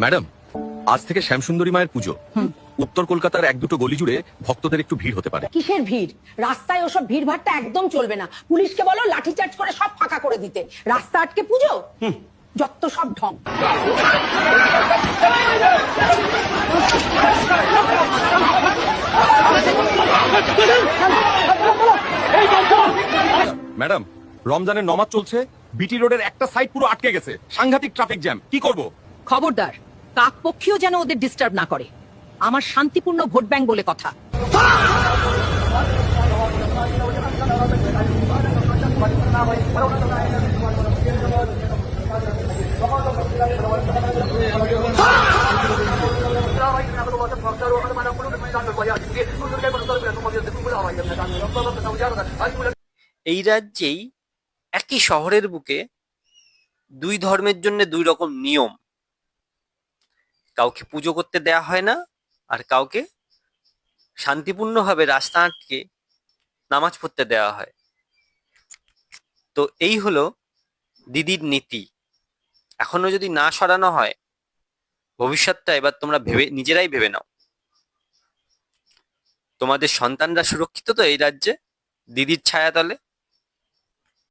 Madam, আজ থেকে শ্যামসুন্দরী মায়ের পুজো। উত্তর কলকাতার এক দুটো গলি জুড়ে ভক্তদের একটু ভিড় হতে পারে। কিসের ভিড়? রাস্তায় ওসব ভিড় ভাড়টা একদম চলবে না। পুলিশকে বলো লাঠিচার্জ করে সব ফাঁকা করে দিতে। রাস্তা আটকে পুজো, যত সব ঢং। ম্যাডাম, রমজানের নমাজ চলছে, বিটি রোডের একটা সাইড পুরো আটকে গেছে, সাংঘাতিক ট্রাফিক জ্যাম, কি করব? খবরদার, কাকপক্ষীও যেন ওদের ডিস্টার্ব না করে। আমার শান্তিপূর্ণ ভোট ব্যাংক বলে কথা। এই রাজ্যেই একই শহরের বুকে দুই ধর্মের জন্য দুই রকম নিয়ম। কাউকে পুজো করতে দেয়া হয় না, আর কাউকে শান্তিপূর্ণভাবে রাস্তা আটকে নামাজ পড়তে দেওয়া হয়। তো এই হলো দিদির নীতি। এখনো যদি না সরানো হয়, ভবিষ্যৎটা এবার তোমরা নিজেরাই ভেবে নাও। তোমাদের সন্তানরা সুরক্ষিত তো এই রাজ্যে দিদির ছায়াতলে?